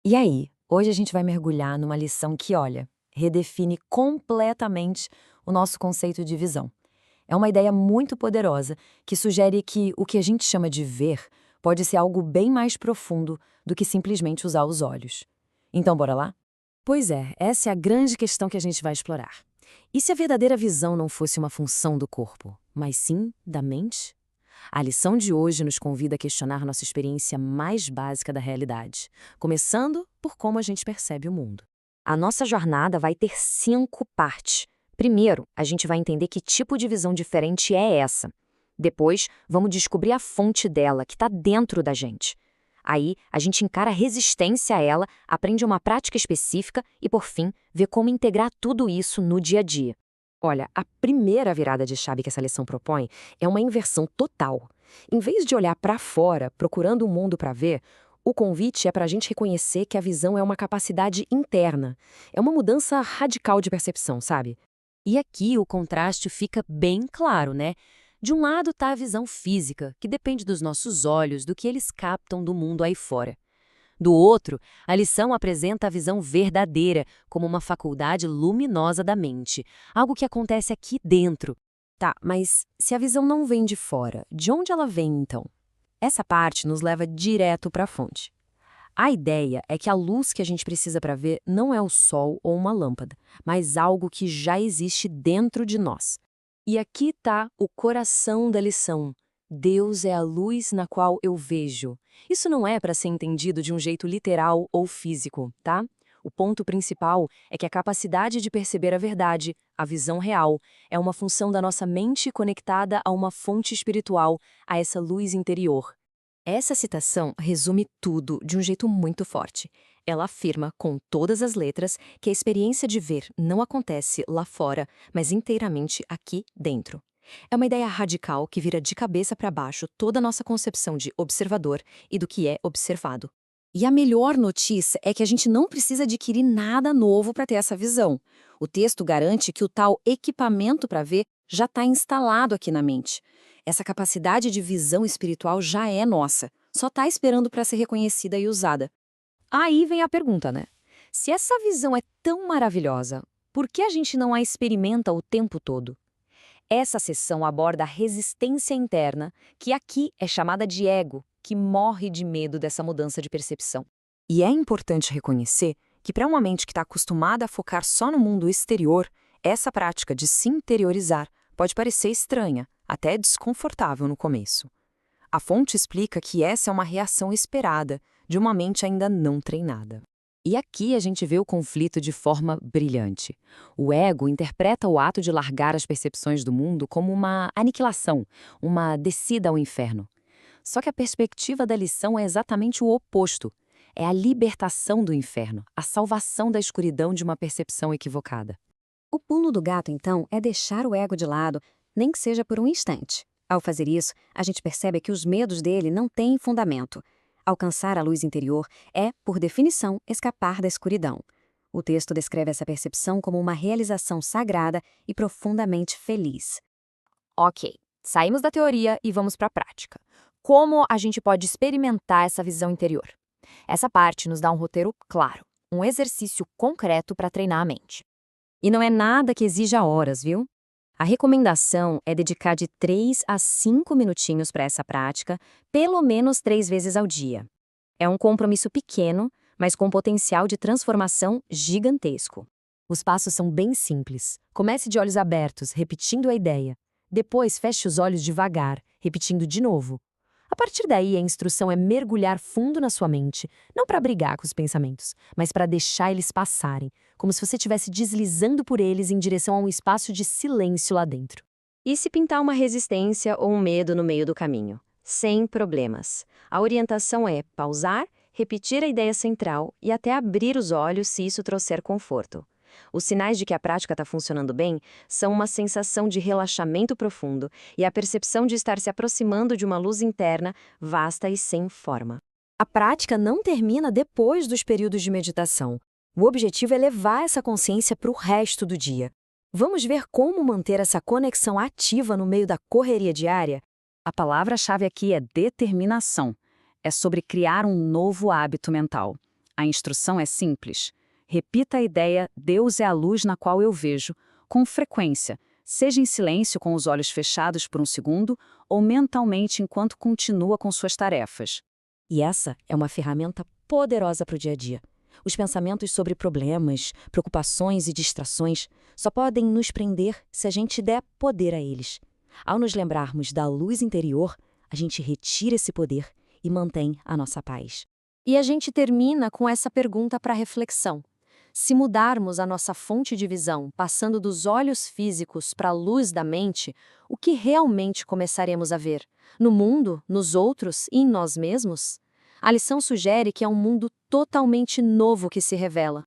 E aí, hoje a gente vai mergulhar numa lição que, olha, redefine completamente o nosso conceito de visão. É uma ideia muito poderosa que sugere que o que a gente chama de ver pode ser algo bem mais profundo do que simplesmente usar os olhos. Então, bora lá? Pois é, essa é a grande questão que a gente vai explorar. E se a verdadeira visão não fosse uma função do corpo, mas sim da mente? A lição de hoje nos convida a questionar nossa experiência mais básica da realidade, começando por como a gente percebe o mundo. A nossa jornada vai ter 5 partes. Primeiro, a gente vai entender que tipo de visão diferente é essa. Depois, vamos descobrir a fonte dela, que está dentro da gente. Aí, a gente encara a resistência a ela, aprende uma prática específica e, por fim, vê como integrar tudo isso no dia a dia. Olha, a primeira virada de chave que essa lição propõe é uma inversão total. Em vez de olhar para fora, procurando o mundo para ver, o convite é para a gente reconhecer que a visão é uma capacidade interna. É uma mudança radical de percepção, sabe? E aqui o contraste fica bem claro, né? De um lado está a visão física, que depende dos nossos olhos, do que eles captam do mundo aí fora. Do outro, a lição apresenta a visão verdadeira como uma faculdade luminosa da mente, algo que acontece aqui dentro. Tá, mas se a visão não vem de fora, de onde ela vem então? Essa parte nos leva direto para a fonte. A ideia é que a luz que a gente precisa para ver não é o sol ou uma lâmpada, mas algo que já existe dentro de nós. E aqui está o coração da lição. Deus é a luz na qual eu vejo. Isso não é para ser entendido de um jeito literal ou físico, tá? O ponto principal é que a capacidade de perceber a verdade, a visão real, é uma função da nossa mente conectada a uma fonte espiritual, a essa luz interior. Essa citação resume tudo de um jeito muito forte. Ela afirma, com todas as letras, que a experiência de ver não acontece lá fora, mas inteiramente aqui dentro. É uma ideia radical que vira de cabeça para baixo toda a nossa concepção de observador e do que é observado. E a melhor notícia é que a gente não precisa adquirir nada novo para ter essa visão. O texto garante que o tal equipamento para ver já está instalado aqui na mente. Essa capacidade de visão espiritual já é nossa, só está esperando para ser reconhecida e usada. Aí vem a pergunta, né? Se essa visão é tão maravilhosa, por que a gente não a experimenta o tempo todo? Essa sessão aborda a resistência interna, que aqui é chamada de ego, que morre de medo dessa mudança de percepção. E é importante reconhecer que, para uma mente que está acostumada a focar só no mundo exterior, essa prática de se interiorizar pode parecer estranha, até desconfortável no começo. A fonte explica que essa é uma reação esperada de uma mente ainda não treinada. E aqui a gente vê o conflito de forma brilhante. O ego interpreta o ato de largar as percepções do mundo como uma aniquilação, uma descida ao inferno. Só que a perspectiva da lição é exatamente o oposto. É a libertação do inferno, a salvação da escuridão de uma percepção equivocada. O pulo do gato, então, é deixar o ego de lado, nem que seja por um instante. Ao fazer isso, a gente percebe que os medos dele não têm fundamento. Alcançar a luz interior é, por definição, escapar da escuridão. O texto descreve essa percepção como uma realização sagrada e profundamente feliz. Ok, saímos da teoria e vamos para a prática. Como a gente pode experimentar essa visão interior? Essa parte nos dá um roteiro claro, um exercício concreto para treinar a mente. E não é nada que exija horas, viu? A recomendação é dedicar de 3 a 5 minutinhos para essa prática, pelo menos 3 vezes ao dia. É um compromisso pequeno, mas com potencial de transformação gigantesco. Os passos são bem simples. Comece de olhos abertos, repetindo a ideia. Depois, feche os olhos devagar, repetindo de novo. A partir daí, a instrução é mergulhar fundo na sua mente, não para brigar com os pensamentos, mas para deixar eles passarem, como se você estivesse deslizando por eles em direção a um espaço de silêncio lá dentro. E se pintar uma resistência ou um medo no meio do caminho? Sem problemas. A orientação é pausar, repetir a ideia central e até abrir os olhos se isso trouxer conforto. Os sinais de que a prática está funcionando bem são uma sensação de relaxamento profundo e a percepção de estar se aproximando de uma luz interna vasta e sem forma. A prática não termina depois dos períodos de meditação. O objetivo é levar essa consciência para o resto do dia. Vamos ver como manter essa conexão ativa no meio da correria diária? A palavra-chave aqui é determinação. É sobre criar um novo hábito mental. A instrução é simples. Repita a ideia "Deus é a luz na qual eu vejo", com frequência, seja em silêncio com os olhos fechados por um segundo ou mentalmente enquanto continua com suas tarefas. E essa é uma ferramenta poderosa para o dia a dia. Os pensamentos sobre problemas, preocupações e distrações só podem nos prender se a gente der poder a eles. Ao nos lembrarmos da luz interior, a gente retira esse poder e mantém a nossa paz. E a gente termina com essa pergunta para reflexão. Se mudarmos a nossa fonte de visão, passando dos olhos físicos para a luz da mente, o que realmente começaremos a ver? No mundo, nos outros e em nós mesmos? A lição sugere que é um mundo totalmente novo que se revela.